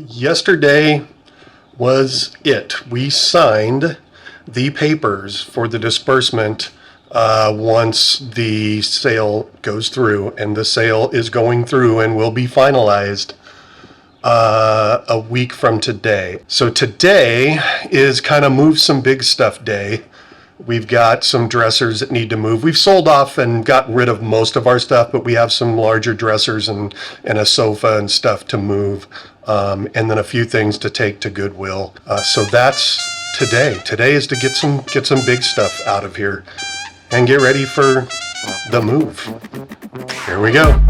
Yesterday was it. We signed the papers for the disbursement once the sale goes through, and the sale is going through and will be finalized a week from today. So today is kind of move some big stuff day. We've got some dressers that need to move. We've sold off and gotten rid of most of our stuff, but we have some larger dressers and a sofa and stuff to move, and then a few things to take to Goodwill. So that's today. Today is to get some big stuff out of here and get ready for the move. Here we go.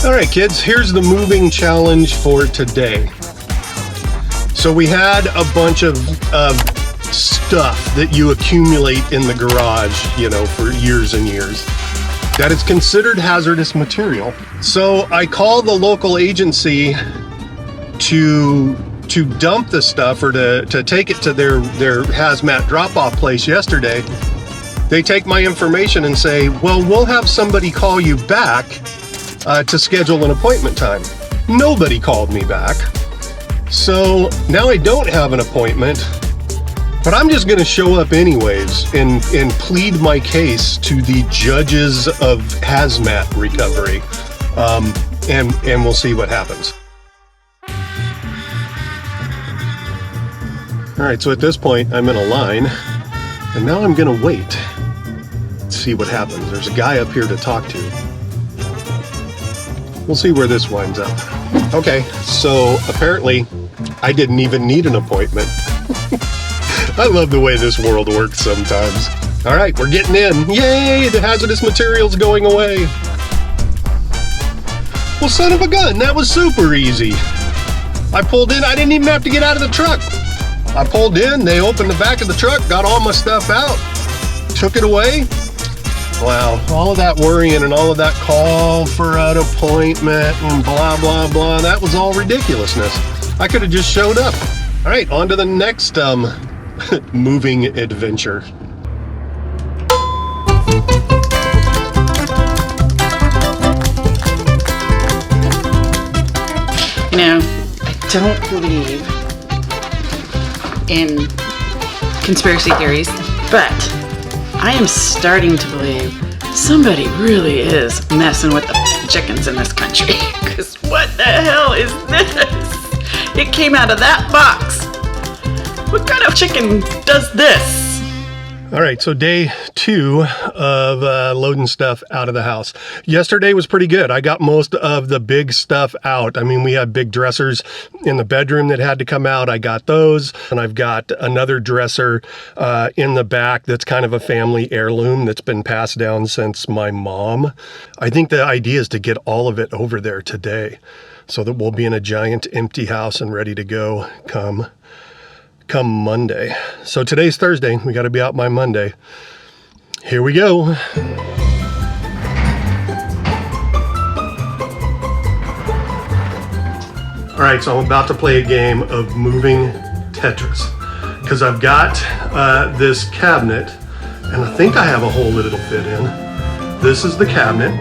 All right, kids, here's the moving challenge for today. So we had a bunch of stuff that you accumulate in the garage, for years and years, that is considered hazardous material. So I called the local agency to dump the stuff or to take it to their hazmat drop-off place yesterday. They take my information and say, well, we'll have somebody call you back to schedule an appointment time. Nobody called me back. So now I don't have an appointment, but I'm just gonna show up anyways and plead my case to the judges of hazmat recovery. And we'll see what happens. All right, so at this point I'm in a line and now I'm gonna wait. Let's see what happens. There's a guy up here to talk to. We'll see where this winds up. Okay, so apparently I didn't even need an appointment. I love the way this world works sometimes. All right, we're getting in. Yay, the hazardous material's going away. Well, son of a gun, that was super easy. I pulled in, I didn't even have to get out of the truck. I pulled in, they opened the back of the truck, got all my stuff out, took it away. Wow, all of that worrying and all of that call for an appointment and blah, blah, blah, that was all ridiculousness. I could have just showed up. All right, on to the next moving adventure. I don't believe in conspiracy theories, but I am starting to believe somebody really is messing with the chickens in this country. Because what the hell is this? It came out of that box. What kind of chicken does this? All right, so day 2 of loading stuff out of the house. Yesterday was pretty good. I got most of the big stuff out. I mean, we had big dressers in the bedroom that had to come out. I got those, and I've got another dresser in the back that's kind of a family heirloom that's been passed down since my mom. I think the idea is to get all of it over there today so that we'll be in a giant empty house and ready to go come Monday. So today's Thursday. We got to be out by Monday. Here we go. All right, so I'm about to play a game of moving Tetris because I've got this cabinet and I think I have a hole that it'll fit in. This is the cabinet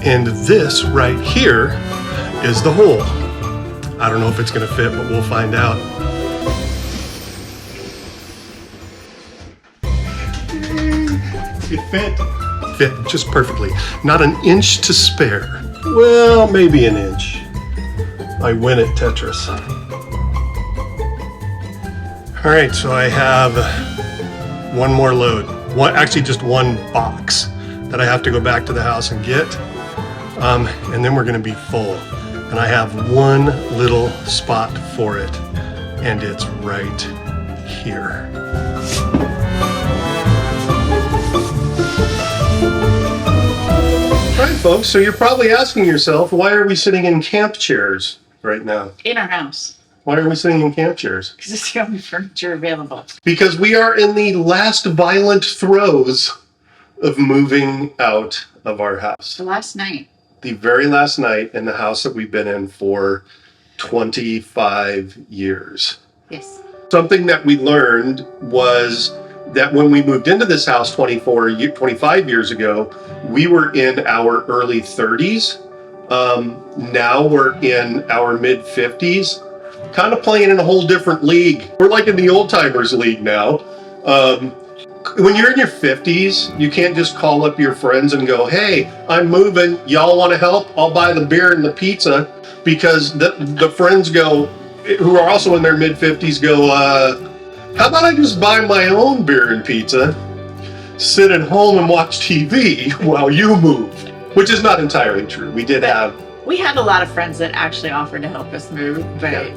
and this right here is the hole. I don't know if it's going to fit, but we'll find out. It fit just perfectly. Not an inch to spare. Well, maybe an inch. I win at Tetris. All right, so I have one more load. Actually just one box that I have to go back to the house and get. And then we're gonna be full. And I have one little spot for it. And it's right here. All right, folks, so you're probably asking yourself, why are we sitting in camp chairs right now? In our house. Why are we sitting in camp chairs? Because it's the only furniture available. Because we are in the last violent throes of moving out of our house. The last night. The very last night in the house that we've been in for 25 years. Yes. Something that we learned was that when we moved into this house 25 years ago, we were in our early 30s. Now we're in our mid 50s, kind of playing in a whole different league. We're like in the old timers league now. When you're in your 50s, you can't just call up your friends and go, hey, I'm moving. Y'all want to help? I'll buy the beer and the pizza. Because the friends go, who are also in their mid 50s go, how about I just buy my own beer and pizza, sit at home and watch TV while you move? Which is not entirely true. We had a lot of friends that actually offered to help us move, but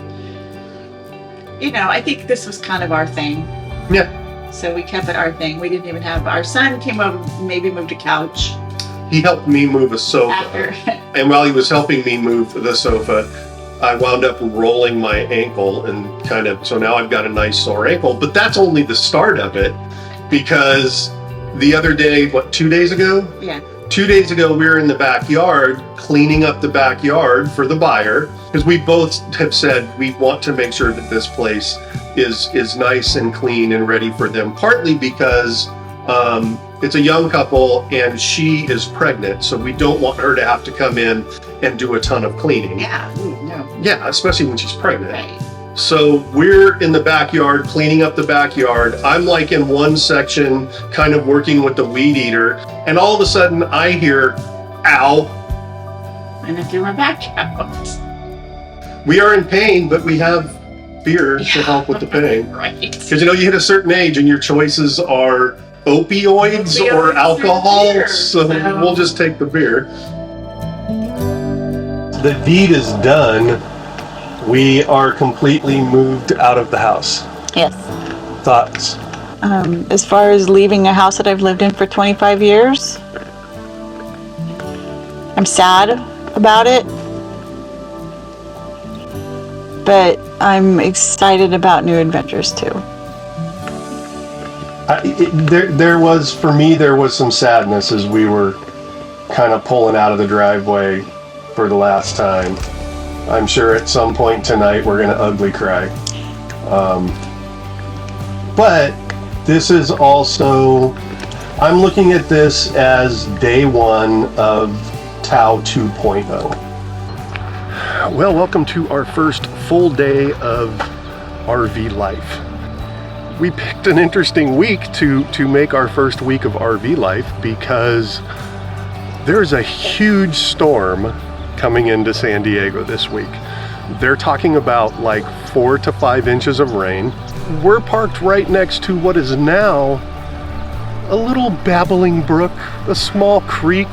you know, I think this was kind of our thing. Yeah. So we kept it our thing. We didn't even have, our son came over, maybe moved a couch. He helped me move a sofa. After. And while he was helping me move the sofa, I wound up rolling my ankle and so now I've got a nice sore ankle. But that's only the start of it, because the other day, 2 days ago? Yeah. 2 days ago, we were in the backyard cleaning up the backyard for the buyer, because we both have said we want to make sure that this place is nice and clean and ready for them, partly because it's a young couple and she is pregnant, so we don't want her to have to come in and do a ton of cleaning. Yeah, no. Yeah, especially when she's pregnant. Right. So we're in the backyard, cleaning up the backyard. I'm like in one section, kind of working with the weed eater, and all of a sudden I hear, ow. And I threw my back out. We are in pain, but we have beer to help with the pain. Right. Because you hit a certain age and your choices are opioids or alcohol, so we'll just take the beer. The deed is done. We are completely moved out of the house. Yes. Thoughts? As far as leaving a house that I've lived in for 25 years, I'm sad about it, but I'm excited about new adventures too. There was some sadness as we were kind of pulling out of the driveway for the last time. I'm sure at some point tonight we're going to ugly cry. But this is also, I'm looking at this as day one of Towe 2.0. Well, welcome to our first full day of RV life. We picked an interesting week to make our first week of RV life because there's a huge storm coming into San Diego this week. They're talking about like 4 to 5 inches of rain. We're parked right next to what is now a little babbling brook, a small creek.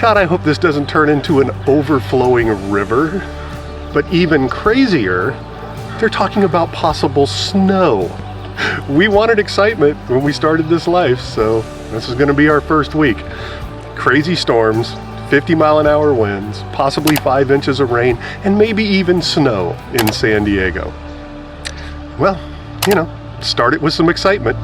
God, I hope this doesn't turn into an overflowing river. But even crazier, they're talking about possible snow. We wanted excitement when we started this life, so this is going to be our first week. Crazy storms, 50-mile-an-hour winds, possibly 5 inches of rain, and maybe even snow in San Diego. Well, start it with some excitement.